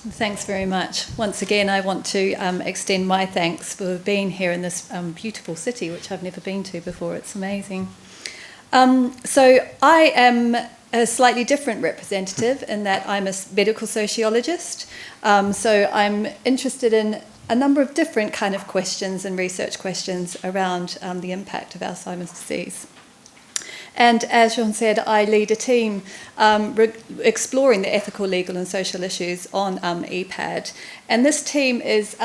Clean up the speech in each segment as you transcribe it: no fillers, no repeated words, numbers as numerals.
Thanks very much. Once again, I want to extend my thanks for being here in this beautiful city, which I've never been to before. It's amazing. So I am a slightly different representative in that I'm a medical sociologist. So I'm interested in a number of different kind of questions and research questions around the impact of Alzheimer's disease. And as Jean said, I lead a team exploring the ethical, legal and social issues on EPAD. And this team is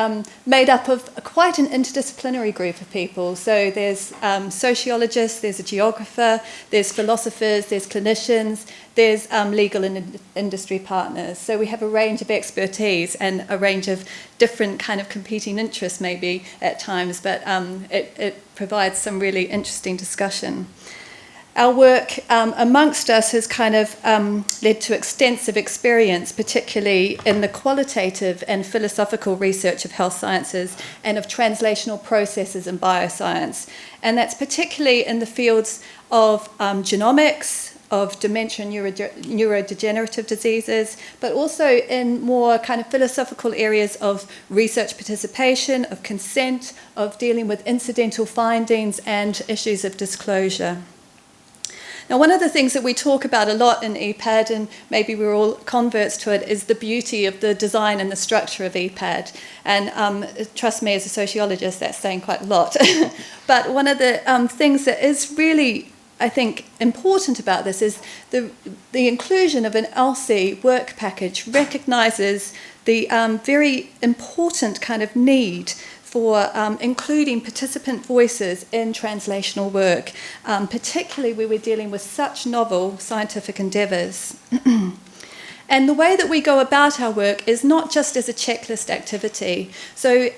made up of quite an interdisciplinary group of people. So there's sociologists, there's a geographer, there's philosophers, there's clinicians, there's legal and industry partners. So we have a range of expertise and a range of different kind of competing interests maybe at times, but it provides some really interesting discussion. Our work amongst us has kind of led to extensive experience, particularly in the qualitative and philosophical research of health sciences and of translational processes in bioscience. And that's particularly in the fields of genomics, of dementia and neurodegenerative diseases, but also in more kind of philosophical areas of research participation, of consent, of dealing with incidental findings and issues of disclosure. Now, one of the things that we talk about a lot in EPAD, and maybe we're all converts to it, is the beauty of the design and the structure of EPAD. And trust me, as a sociologist, that's saying quite a lot. But one of the things that is really, I think, important about this is the inclusion of an ELSI work package recognises the very important kind of need for including participant voices in translational work, particularly where we're dealing with such novel scientific endeavours. And the way that we go about our work is not just as a checklist activity. So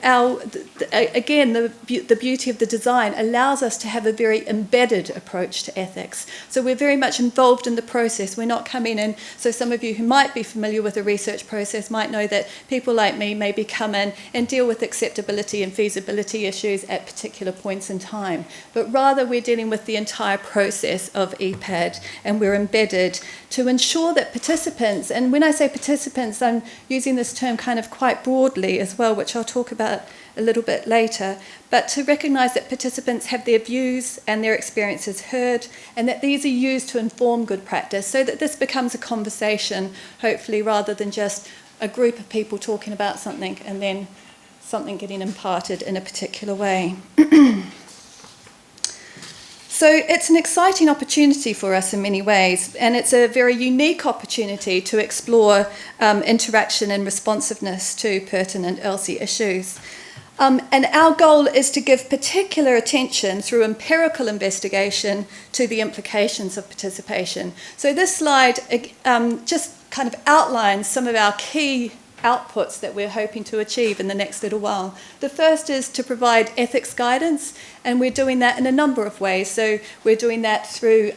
again, the beauty of the design allows us to have a very embedded approach to ethics. So we're very much involved in the process. We're not coming in, so some of you who might be familiar with the research process might know that people like me maybe come in and deal with acceptability and feasibility issues at particular points in time. But rather we're dealing with the entire process of EPAD, and we're embedded to ensure that participants, and when I say participants, I'm using this term kind of quite broadly as well, which I'll talk about a little bit later, but to recognise that participants have their views and their experiences heard, and that these are used to inform good practice, so that this becomes a conversation, hopefully, rather than just a group of people talking about something and then something getting imparted in a particular way. So it's an exciting opportunity for us in many ways, and it's a very unique opportunity to explore interaction and responsiveness to pertinent ELSI issues. And our goal is to give particular attention through empirical investigation to the implications of participation. So this slide just kind of outlines some of our key outputs that we're hoping to achieve in the next little while. The first is to provide ethics guidance, and we're doing that in a number of ways. So we're doing that through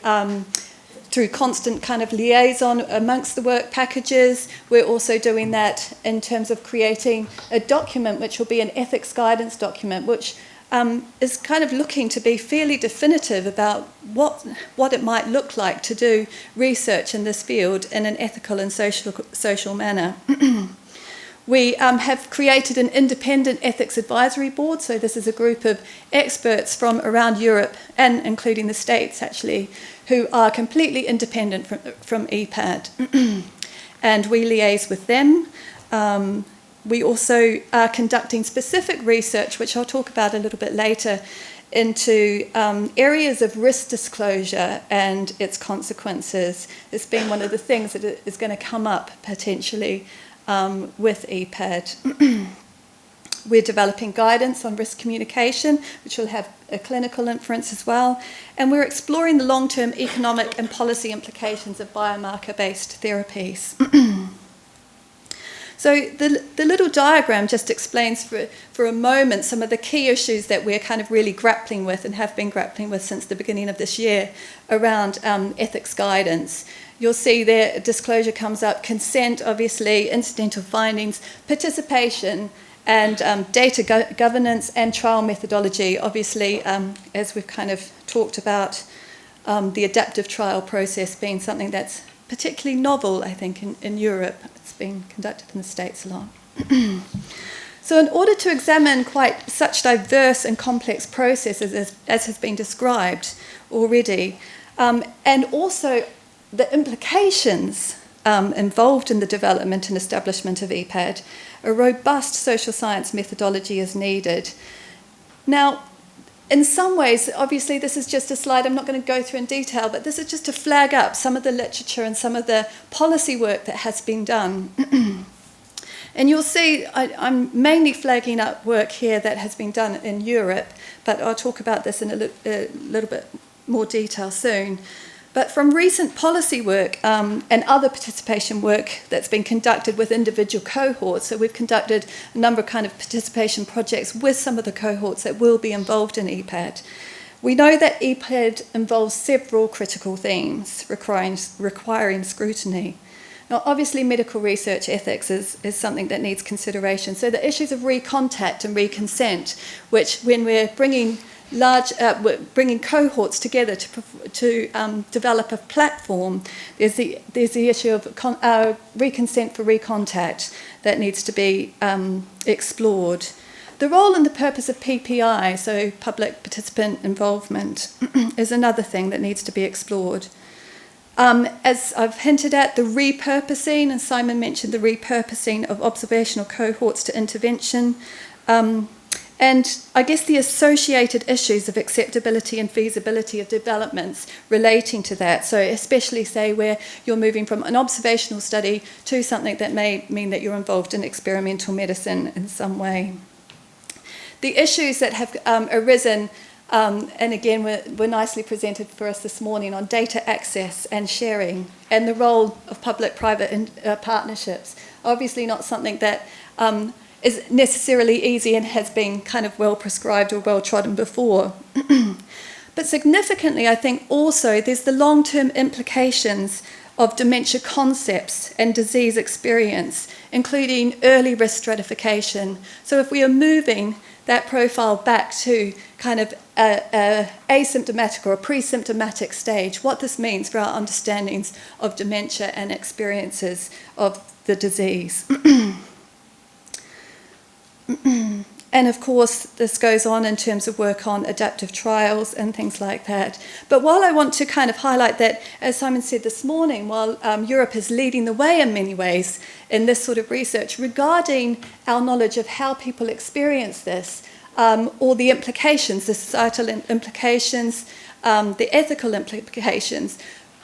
constant kind of liaison amongst the work packages. We're also doing that in terms of creating a document which will be an ethics guidance document, which is kind of looking to be fairly definitive about what it might look like to do research in this field in an ethical and social manner. We have created an independent ethics advisory board, so this is a group of experts from around Europe, and including the States actually, who are completely independent from EPAD. And we liaise with them. We also are conducting specific research, which I'll talk about a little bit later, into areas of risk disclosure and its consequences. It's been one of the things that is going to come up potentially with EPAD. We're developing guidance on risk communication, which will have a clinical inference as well. And we're exploring the long-term economic and policy implications of biomarker-based therapies. So the little diagram just explains for a moment some of the key issues that we're kind of really grappling with and have been grappling with since the beginning of this year around ethics guidance. You'll see there disclosure comes up, consent, obviously, incidental findings, participation, and data governance and trial methodology. Obviously, as we've kind of talked about, the adaptive trial process being something that's particularly novel, I think, in Europe. It's been conducted in the States a lot. So in order to examine quite such diverse and complex processes as has been described already, and also the implications involved in the development and establishment of EPAD, a robust social science methodology is needed. Now, in some ways, obviously this is just a slide I'm not going to go through in detail, but this is just to flag up some of the literature and some of the policy work that has been done. And you'll see I'm mainly flagging up work here that has been done in Europe, but I'll talk about this in a little bit more detail soon. But from recent policy work and other participation work that's been conducted with individual cohorts, so we've conducted a number of kind of participation projects with some of the cohorts that will be involved in EPAD. We know that EPAD involves several critical themes requiring scrutiny. Now, obviously, medical research ethics is something that needs consideration. So the issues of recontact and reconsent, which when we're bringing cohorts together to develop a platform, there's the issue of reconsent for recontact that needs to be explored. The role and the purpose of PPI, so public participant involvement, is another thing that needs to be explored. As I've hinted at, the repurposing, and Simon mentioned the repurposing of observational cohorts to intervention, and I guess the associated issues of acceptability and feasibility of developments relating to that. So especially, say, where you're moving from an observational study to something that may mean that you're involved in experimental medicine in some way. The issues that have arisen, and again were nicely presented for us this morning, on data access and sharing and the role of public-private partnerships. Obviously not something that is necessarily easy and has been kind of well prescribed or well trodden before. But significantly, I think also there's the long-term implications of dementia concepts and disease experience, including early risk stratification. So if we are moving that profile back to kind of a asymptomatic or a pre-symptomatic stage, what this means for our understandings of dementia and experiences of the disease. And of course, this goes on in terms of work on adaptive trials and things like that. But while I want to kind of highlight that, as Simon said this morning, while Europe is leading the way in many ways in this sort of research regarding our knowledge of how people experience this, or the implications, the societal implications, the ethical implications,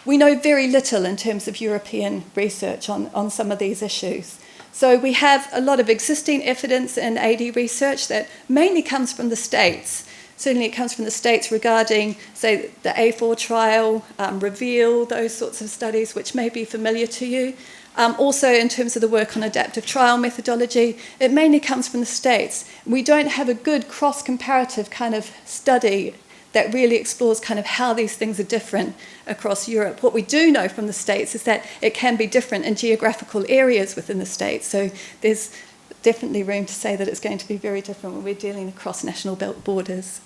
we know very little in terms of European research on some of these issues. So we have a lot of existing evidence in AD research that mainly comes from the States. Certainly it comes from the States regarding, say, the A4 trial, REVEAL, those sorts of studies which may be familiar to you. Also in terms of the work on adaptive trial methodology, it mainly comes from the States. We don't have a good cross-comparative kind of study that really explores kind of how these things are different across Europe. What we do know from the States is that it can be different in geographical areas within the States. So there's definitely room to say that it's going to be very different when we're dealing across national borders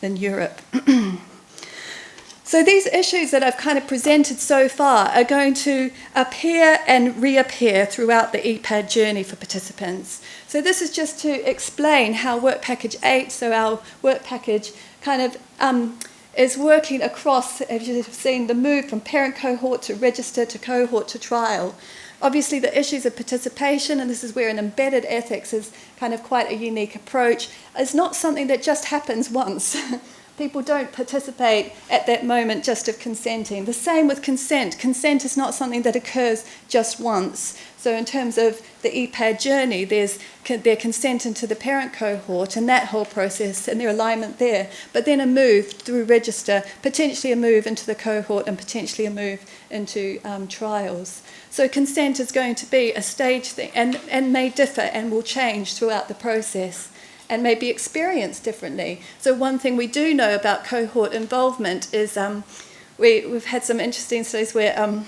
in Europe. So these issues that I've kind of presented so far are going to appear and reappear throughout the EPAD journey for participants. So this is just to explain how Work Package 8, so our work package, kind of is working across, as you've seen, the move from parent cohort to register to cohort to trial. Obviously, the issues of participation, and this is where an embedded ethics is kind of quite a unique approach, is not something that just happens once. People don't participate at that moment just of consenting. The same with consent. Consent is not something that occurs just once. So in terms of the EPAD journey, there's their consent into the parent cohort and that whole process and their alignment there, but then a move through register, potentially a move into the cohort and potentially a move into trials. So consent is going to be a stage thing and may differ and will change throughout the process and may be experienced differently. So one thing we do know about cohort involvement is we've had some interesting studies where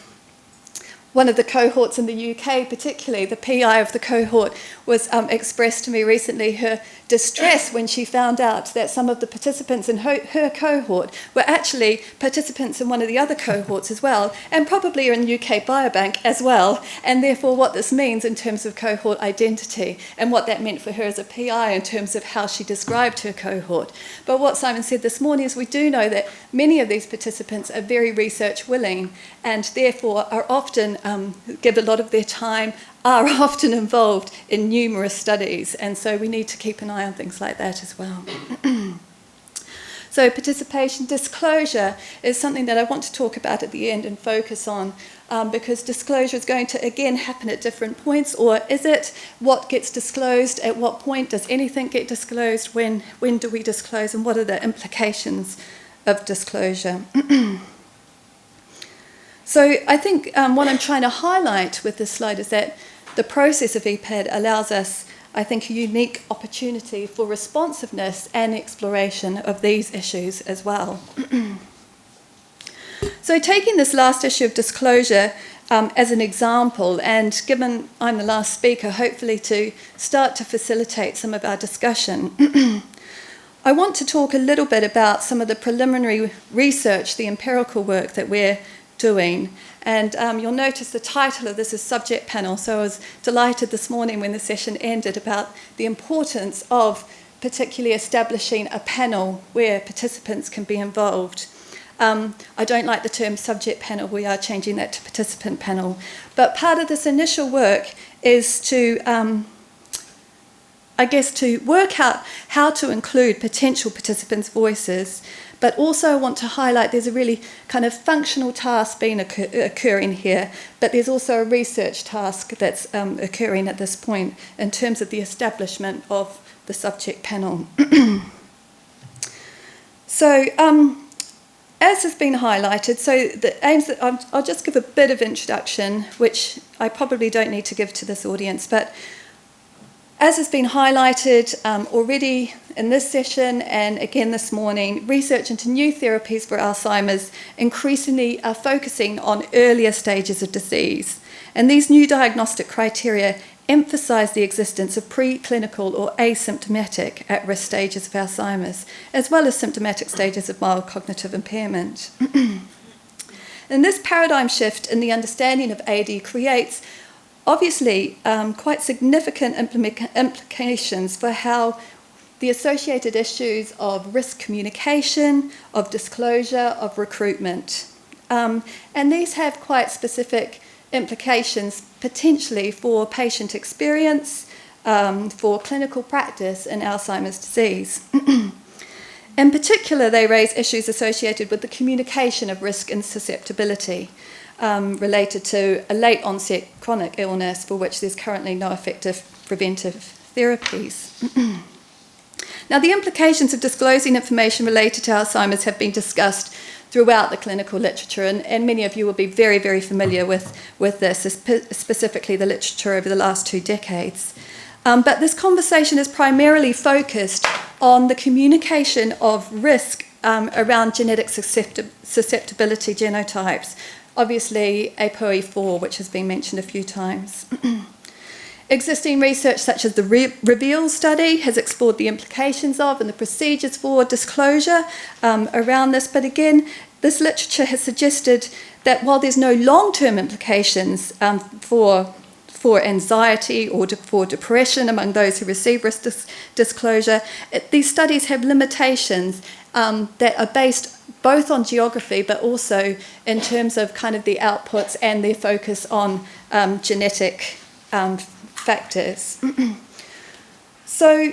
one of the cohorts in the UK, particularly the PI of the cohort, was expressed to me recently her distress when she found out that some of the participants in her cohort were actually participants in one of the other cohorts as well, and probably in UK Biobank as well, and therefore what this means in terms of cohort identity and what that meant for her as a PI in terms of how she described her cohort. But what Simon said this morning is we do know that many of these participants are very research willing and therefore are often give a lot of their time, are often involved in numerous studies, and so we need to keep an eye on things like that as well. So participation disclosure is something that I want to talk about at the end and focus on, because disclosure is going to again happen at different points, or is it what gets disclosed at what point? Does anything get disclosed? When do we disclose, and what are the implications of disclosure? So I think what I'm trying to highlight with this slide is that the process of EPAD allows us, I think, a unique opportunity for responsiveness and exploration of these issues as well. So taking this last issue of disclosure as an example, and given I'm the last speaker, hopefully to start to facilitate some of our discussion, I want to talk a little bit about some of the preliminary research, the empirical work that we're doing. And you'll notice the title of this is Subject Panel, so I was delighted this morning when the session ended about the importance of particularly establishing a panel where participants can be involved. I don't like the term subject panel, we are changing that to participant panel. But part of this initial work is to, to work out how to include potential participants' voices, but also I want to highlight there's a really kind of functional task being occurring here, but there's also a research task that's occurring at this point in terms of the establishment of the subject panel. So, as has been highlighted, so the aims that I'll just give a bit of introduction, which I probably don't need to give to this audience, but as has been highlighted already in this session and again this morning, research into new therapies for Alzheimer's increasingly are focusing on earlier stages of disease. And these new diagnostic criteria emphasise the existence of preclinical or asymptomatic at-risk stages of Alzheimer's, as well as symptomatic stages of mild cognitive impairment. And this paradigm shift in the understanding of AD creates obviously quite significant implications for how the associated issues of risk communication, of disclosure, of recruitment. And these have quite specific implications potentially for patient experience, for clinical practice in Alzheimer's disease. In particular, they raise issues associated with the communication of risk and susceptibility related to a late onset chronic illness for which there's currently no effective preventive therapies. Now, the implications of disclosing information related to Alzheimer's have been discussed throughout the clinical literature, and many of you will be very, very familiar with this, specifically the literature over the last 2 decades. But this conversation is primarily focused on the communication of risk around genetic susceptibility genotypes, obviously ApoE4, which has been mentioned a few times. Existing research such as the REVEAL study has explored the implications of and the procedures for disclosure around this. But again, this literature has suggested that while there's no long-term implications for anxiety or for depression among those who receive risk disclosure, these studies have limitations that are based both on geography but also in terms of kind of the outputs and their focus on genetic factors. So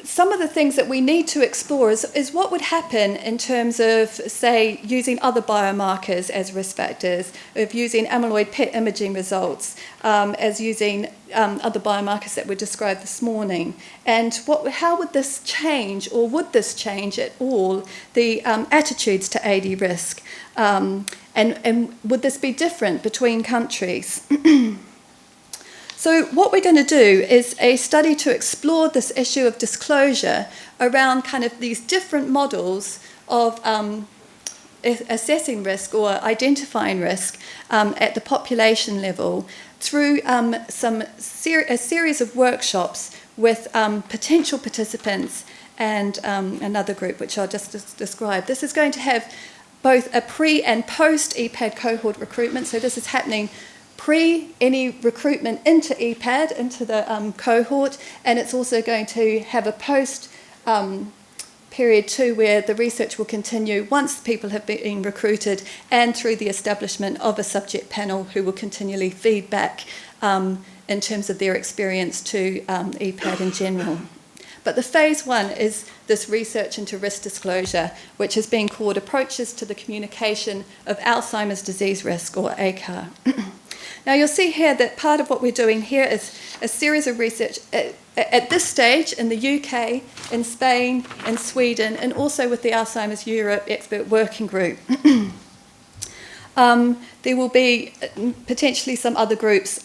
some of the things that we need to explore is what would happen in terms of, say, using other biomarkers as risk factors, of using amyloid PET imaging results, as using other biomarkers that were described this morning. And how would this change, or would this change at all, the attitudes to AD risk? And would this be different between countries? So what we're going to do is a study to explore this issue of disclosure around kind of these different models of assessing risk or identifying risk at the population level through a series of workshops with potential participants and another group, which I'll just describe. This is going to have both a pre and post EPAD cohort recruitment. So this is happening pre any recruitment into EPAD, into the cohort, and it's also going to have a post period too, where the research will continue once people have been recruited and through the establishment of a subject panel who will continually feed back in terms of their experience to EPAD in general. But the phase one is this research into risk disclosure, which has been called Approaches to the Communication of Alzheimer's Disease Risk, or ACAR. Now you'll see here that part of what we're doing here is a series of research at this stage in the UK, in Spain, in Sweden, and also with the Alzheimer's Europe Expert Working Group. There will be potentially some other groups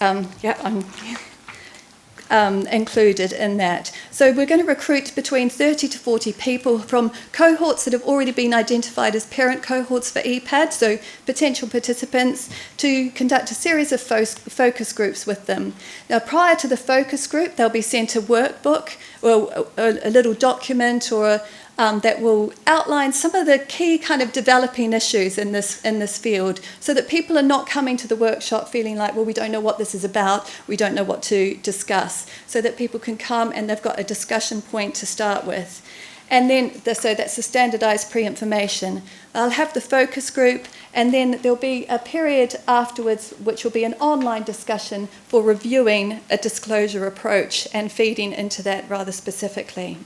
included in that. So we're going to recruit between 30 to 40 people from cohorts that have already been identified as parent cohorts for EPAD, so potential participants, to conduct a series of focus groups with them. Now, prior to the focus group, they'll be sent a workbook or a little document or that will outline some of the key kind of developing issues in this field, so that people are not coming to the workshop feeling like, well, we don't know what this is about, we don't know what to discuss, so that people can come and they've got a discussion point to start with. And then, so that's the standardised pre-information. I'll have the focus group, and then there'll be a period afterwards which will be an online discussion for reviewing a disclosure approach and feeding into that rather specifically.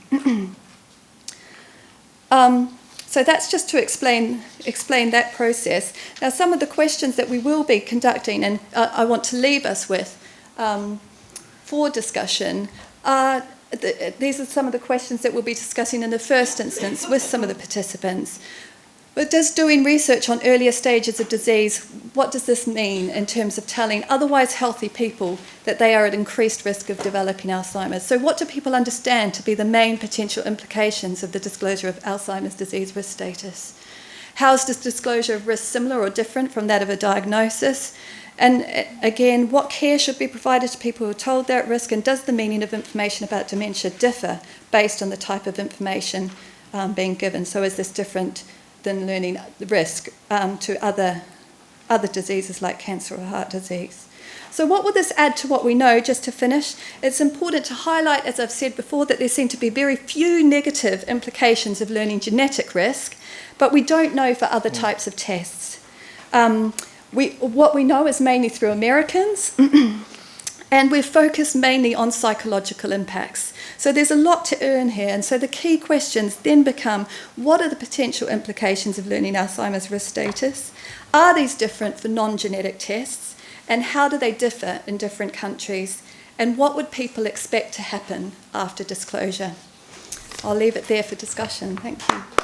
So that's just to explain that process. Now, some of the questions that we will be conducting, and I want to leave us with for discussion, these are some of the questions that we'll be discussing in the first instance with some of the participants. But does doing research on earlier stages of disease, what does this mean in terms of telling otherwise healthy people that they are at increased risk of developing Alzheimer's? So what do people understand to be the main potential implications of the disclosure of Alzheimer's disease risk status? How is this disclosure of risk similar or different from that of a diagnosis? And again, what care should be provided to people who are told they're at risk, and does the meaning of information about dementia differ based on the type of information being given? So is this different than learning the risk to other diseases like cancer or heart disease? So what will this add to what we know? Just to finish, it's important to highlight, as I've said before, that there seem to be very few negative implications of learning genetic risk, but we don't know for other types of tests. What we know is mainly through Americans, and we're focused mainly on psychological impacts. So there's a lot to earn here, and so the key questions then become, what are the potential implications of learning Alzheimer's risk status? Are these different for non-genetic tests? And how do they differ in different countries? And what would people expect to happen after disclosure? I'll leave it there for discussion. Thank you.